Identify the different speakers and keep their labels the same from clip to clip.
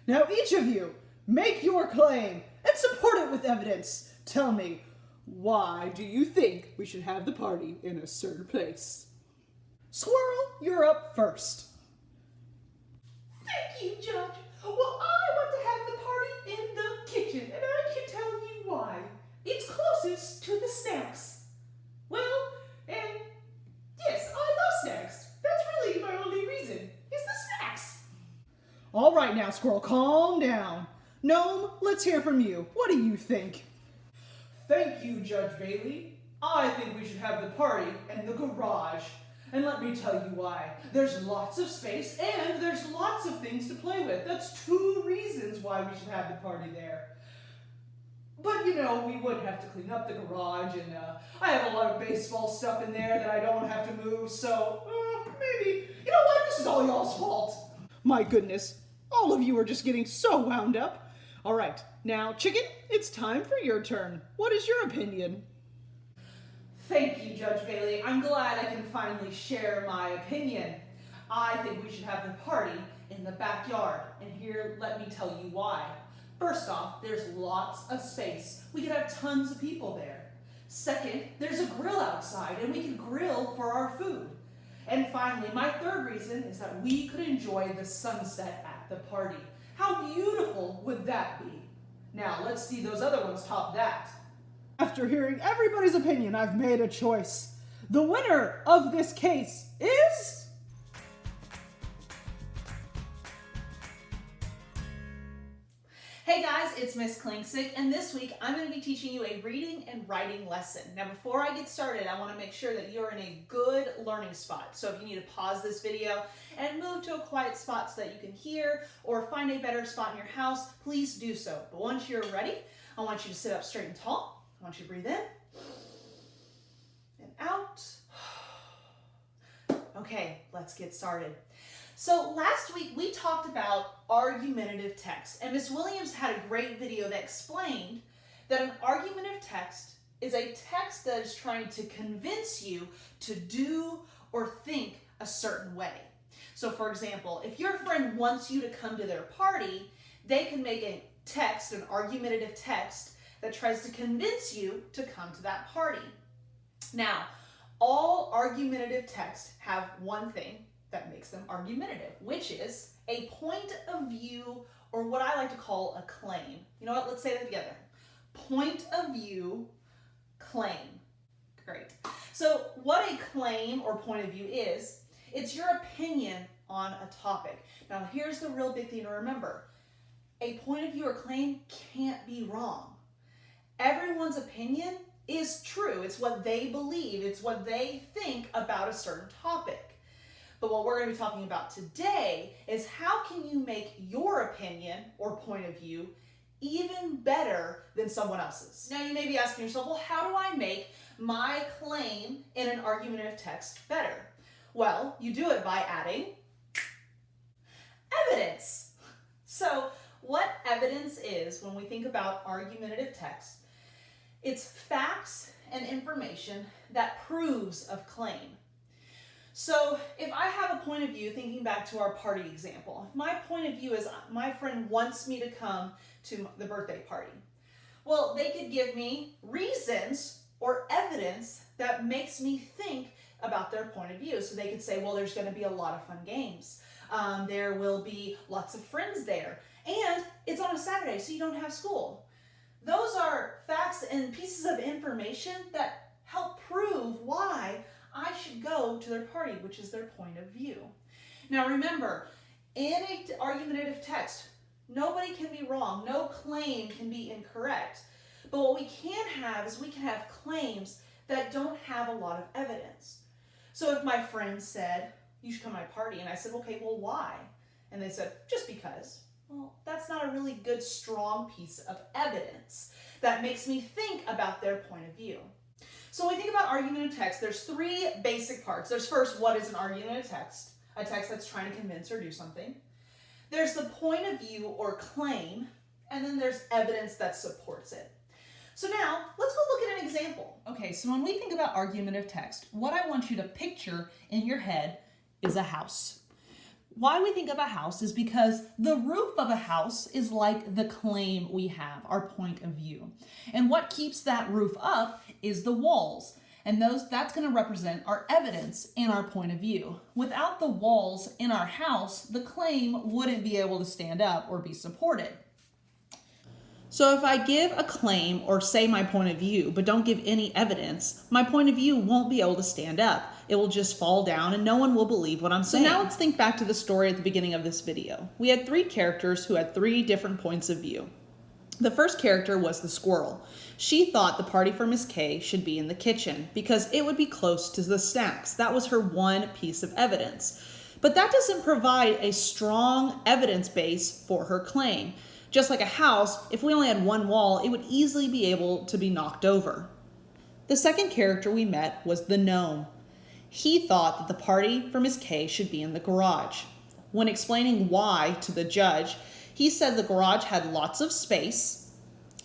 Speaker 1: Now each of you, make your claim and support it with evidence. Tell me, why do you think we should have the party in a certain place? Squirrel, you're up first.
Speaker 2: Thank you, Judge. Well, I want to have the party in the kitchen, and I can tell you why. It's closest to the snacks. Well, and yes, I love snacks. That's really my only reason, is the snacks.
Speaker 1: All right now, Squirrel, calm down. Gnome, let's hear from you. What do you think?
Speaker 3: Thank you, Judge Bailey. I think we should have the party in the garage. And let me tell you why. There's lots of space and there's lots of things to play with. That's 2 reasons why we should have the party there. But, you know, we would have to clean up the garage, and I have a lot of baseball stuff in there that I don't have to move, so maybe, you know what, this is all y'all's fault.
Speaker 1: My goodness, all of you are just getting so wound up. All right, now, Chicken, it's time for your turn. What is your opinion?
Speaker 3: Thank you, Judge Bailey. I'm glad I can finally share my opinion. I think we should have the party in the backyard, and here, let me tell you why. First off, there's lots of space. We could have tons of people there. Second, there's a grill outside, and we can grill for our food. And finally, my third reason is that we could enjoy the sunset at the party. How beautiful would that be? Now, let's see those other ones top that.
Speaker 1: After hearing everybody's opinion, I've made a choice. The winner of this case is...
Speaker 2: Hey guys, it's Miss Klingsick, and this week I'm going to be teaching you a reading and writing lesson. Now before I get started, I want to make sure that you're in a good learning spot. So if you need to pause this video and move to a quiet spot so that you can hear or find a better spot in your house, please do so. But once you're ready, I want you to sit up straight and tall. I want you to breathe in and out. Okay, let's get started. So last week we talked about argumentative text, and Miss Williams had a great video that explained that an argumentative text is a text that is trying to convince you to do or think a certain way. So for example, if your friend wants you to come to their party, they can make a text, an argumentative text, that tries to convince you to come to that party. Now, all argumentative texts have one thing that makes them argumentative, which is a point of view, or what I like to call a claim. You know what? Let's say that together. Point of view, claim. Great. So what a claim or point of view is, it's your opinion on a topic. Now here's the real big thing to remember. A point of view or claim can't be wrong. Everyone's opinion is true. It's what they believe. It's what they think about a certain topic. But what we're going to be talking about today is how can you make your opinion or point of view even better than someone else's. Now you may be asking yourself, well, how do I make my claim in an argumentative text better? Well, you do it by adding evidence. So what evidence is when we think about argumentative text? It's facts and information that proves a claim. So if I have a point of view, thinking back to our party example, if my point of view is my friend wants me to come to the birthday party, well, they could give me reasons or evidence that makes me think about their point of view. So they could say, well, there's going to be a lot of fun games. There will be lots of friends there. And it's on a Saturday, so you don't have school. Those are facts and pieces of information that help prove why I should go to their party, which is their point of view. Now remember, in an argumentative text, nobody can be wrong. No claim can be incorrect. But what we can have is we can have claims that don't have a lot of evidence. So if my friend said, you should come to my party, and I said, okay, well, why? And they said, just because. Well, that's not a really good, strong piece of evidence that makes me think about their point of view. So when we think about argumentative text, there's 3 basic parts. There's first, what is an argumentative text? A text that's trying to convince or do something. There's the point of view or claim, and then there's evidence that supports it. So now, let's go look at an example. Okay, so when we think about argumentative text, what I want you to picture in your head is a house. why we think of a house is because the roof of a house is like the claim we have, our point of view. And what keeps that roof up is the walls. And that's going to represent our evidence and our point of view. Without the walls in our house, the claim wouldn't be able to stand up or be supported. So if I give a claim or say my point of view, but don't give any evidence, my point of view won't be able to stand up. It will just fall down and no one will believe what I'm saying. So now let's think back to the story at the beginning of this video. We had 3 characters who had 3 different points of view. The first character was the squirrel. She thought the party for Miss K should be in the kitchen because it would be close to the snacks. That was her one piece of evidence. But that doesn't provide a strong evidence base for her claim. Just like a house, if we only had one wall, it would easily be able to be knocked over. The second character we met was the gnome. He thought that the party for Miss K should be in the garage. When explaining why to the judge, he said the garage had lots of space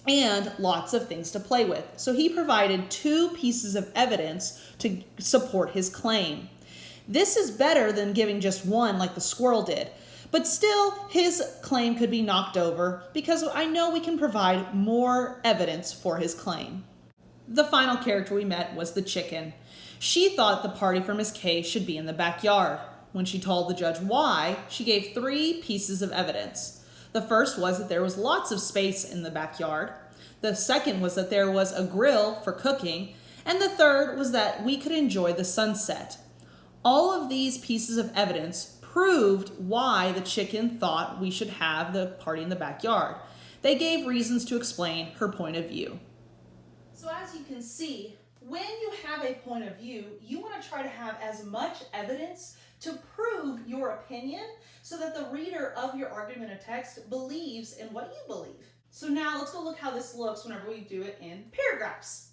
Speaker 2: and lots of things to play with. So he provided 2 pieces of evidence to support his claim. This is better than giving just one like the squirrel did. But still, his claim could be knocked over because I know we can provide more evidence for his claim. The final character we met was the chicken. She thought the party for Miss K should be in the backyard. When she told the judge why, she gave 3 pieces of evidence. The first was that there was lots of space in the backyard. The second was that there was a grill for cooking. And the third was that we could enjoy the sunset. All of these pieces of evidence proved why the chicken thought we should have the party in the backyard. They gave reasons to explain her point of view. So as you can see, when you have a point of view, you want to try to have as much evidence to prove your opinion so that the reader of your argumentative text believes in what you believe. So now let's go look how this looks whenever we do it in paragraphs.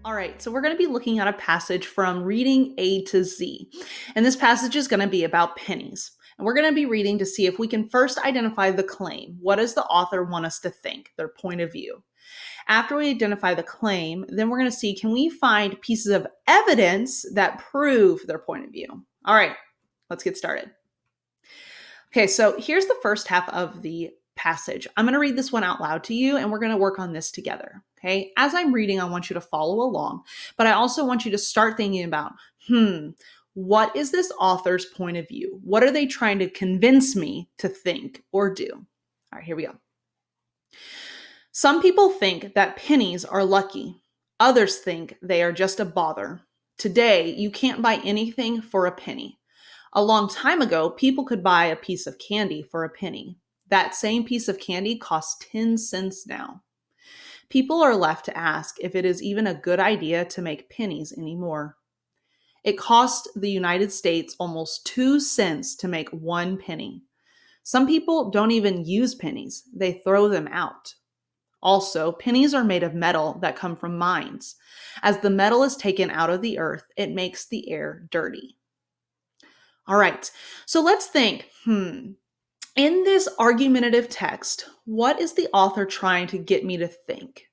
Speaker 2: All right, so we're going to be looking at a passage from Reading A to Z. And this passage is going to be about pennies. And we're going to be reading to see if we can first identify the claim. What does the author want us to think, their point of view? After we identify the claim, then we're going to see, can we find pieces of evidence that prove their point of view? All right, let's get started. Okay, so here's the first half of the passage. I'm going to read this one out loud to you, and we're going to work on this together. Okay, as I'm reading, I want you to follow along, but I also want you to start thinking about, what is this author's point of view? What are they trying to convince me to think or do? All right, here we go. Some people think that pennies are lucky. Others think they are just a bother. Today, you can't buy anything for a penny. A long time ago, people could buy a piece of candy for a penny. That same piece of candy costs 10 cents now. People are left to ask if it is even a good idea to make pennies anymore. It cost the United States almost 2 cents to make 1 penny. Some people don't even use pennies. They throw them out. Also, pennies are made of metal that come from mines. As the metal is taken out of the earth, it makes the air dirty. All right, so let's think, in this argumentative text, what is the author trying to get me to think?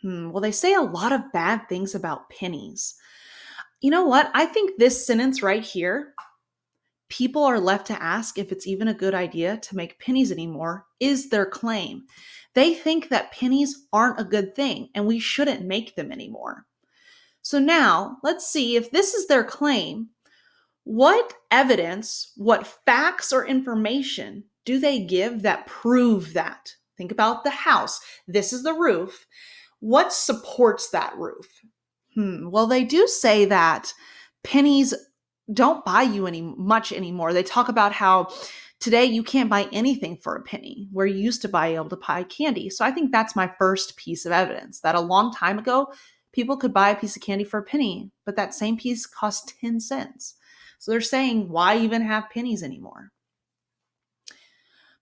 Speaker 2: Well, they say a lot of bad things about pennies. You know what? I think this sentence right here, people are left to ask if it's even a good idea to make pennies anymore, is their claim. They think that pennies aren't a good thing and we shouldn't make them anymore. So now let's see if this is their claim. What evidence, what facts or information do they give that prove that? Think about the house. This is the roof. What supports that roof? Well, they do say that pennies don't buy you much anymore. They talk about how today you can't buy anything for a penny, where you used to be able to buy candy. So I think that's my first piece of evidence, that a long time ago, people could buy a piece of candy for a penny, but that same piece cost 10 cents. So they're saying, why even have pennies anymore?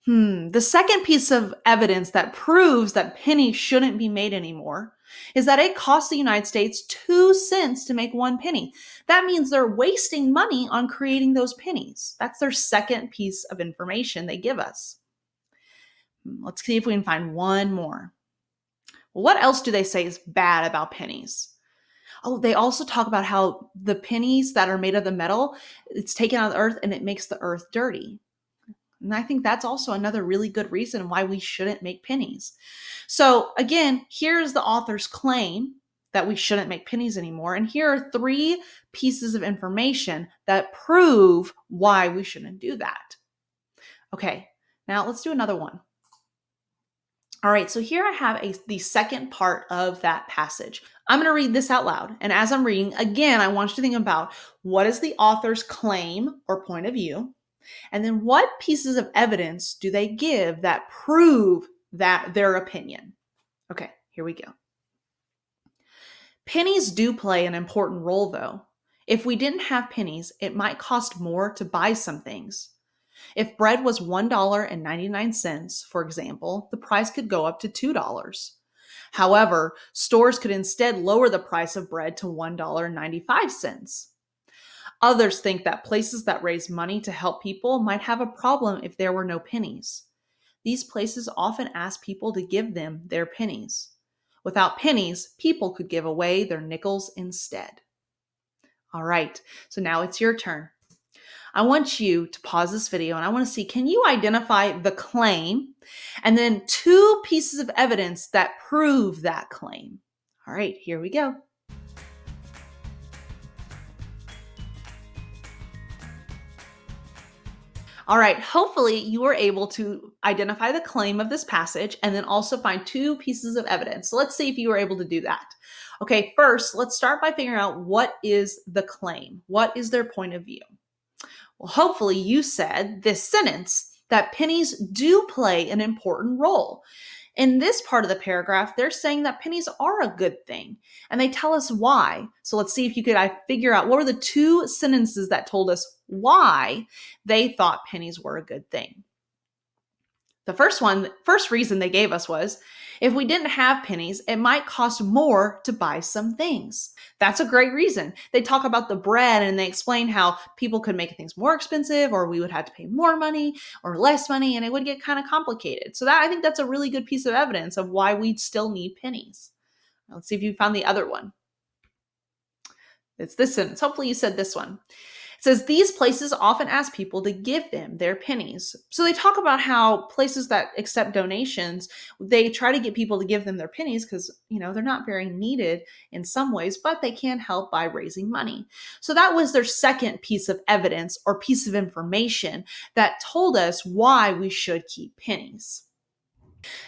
Speaker 2: The second piece of evidence that proves that pennies shouldn't be made anymore is that it costs the United States 2 cents to make 1 penny. That means they're wasting money on creating those pennies. That's their second piece of information they give us. Let's see if we can find one more. Well, what else do they say is bad about pennies? Oh, they also talk about how the pennies that are made of the metal, it's taken out of the earth and it makes the earth dirty. And I think that's also another really good reason why we shouldn't make pennies. So again, here's the author's claim that we shouldn't make pennies anymore. And here are 3 pieces of information that prove why we shouldn't do that. Okay, now let's do another one. All right, so here I have the second part of that passage. I'm going to read this out loud. And as I'm reading, again, I want you to think about what is the author's claim or point of view? And then what pieces of evidence do they give that prove that their opinion? Okay, here we go. Pennies do play an important role, though. If we didn't have pennies, it might cost more to buy some things. If bread was $1.99, for example, the price could go up to $2. However, stores could instead lower the price of bread to $1.95. Others think that places that raise money to help people might have a problem if there were no pennies. These places often ask people to give them their pennies. Without pennies, people could give away their nickels instead. All right, so now it's your turn. I want you to pause this video and I want to see, can you identify the claim and then 2 pieces of evidence that prove that claim? All right, here we go. All right, hopefully you were able to identify the claim of this passage and then also find 2 pieces of evidence. So let's see if you were able to do that. Okay, first, let's start by figuring out what is the claim. What is their point of view? Well, hopefully you said this sentence that pennies do play an important role. In this part of the paragraph, they're saying that pennies are a good thing, and they tell us why. So let's see if you could figure out what were the 2 sentences that told us why they thought pennies were a good thing. The first reason they gave us was, if we didn't have pennies, it might cost more to buy some things. That's a great reason. They talk about the bread and they explain how people could make things more expensive, or we would have to pay more money or less money, and it would get kind of complicated. So I think that's a really good piece of evidence of why we still need pennies. Let's see if you found the other one. It's this sentence. Hopefully you said this one. It says, these places often ask people to give them their pennies. So they talk about how places that accept donations, they try to get people to give them their pennies because, they're not very needed in some ways, but they can help by raising money. So that was their second piece of evidence or piece of information that told us why we should keep pennies.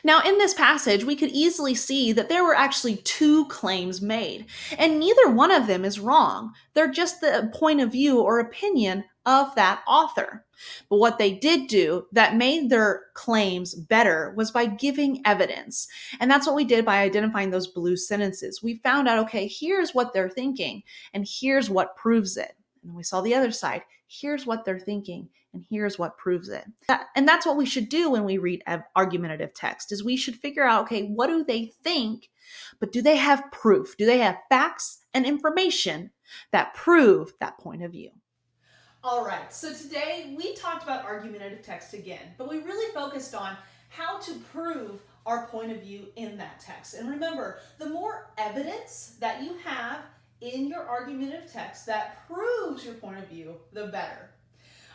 Speaker 2: Now, in this passage, we could easily see that there were actually 2 claims made, and neither one of them is wrong. They're just the point of view or opinion of that author. But what they did do that made their claims better was by giving evidence. And that's what we did by identifying those blue sentences. We found out, okay, here's what they're thinking, and here's what proves it. And then we saw the other side. Here's what they're thinking, and here's what proves it. And that's what we should do when we read argumentative text, is we should figure out, okay, what do they think, but do they have proof? Do they have facts and information that prove that point of view?
Speaker 3: All right, so today we talked about argumentative text again, but we really focused on how to prove our point of view in that text. And remember, the more evidence that you have in your argumentative text that proves your point of view, the better.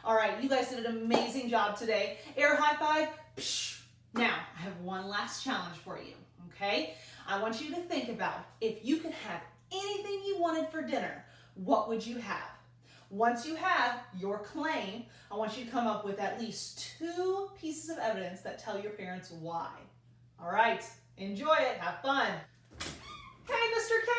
Speaker 3: All right, you guys did an amazing job today. Air high five. Psh. Now, I have one last challenge for you, okay? I want you to think about, if you could have anything you wanted for dinner, what would you have? Once you have your claim, I want you to come up with at least 2 pieces of evidence that tell your parents why. All right, enjoy it, have fun. Hey, Mr. K.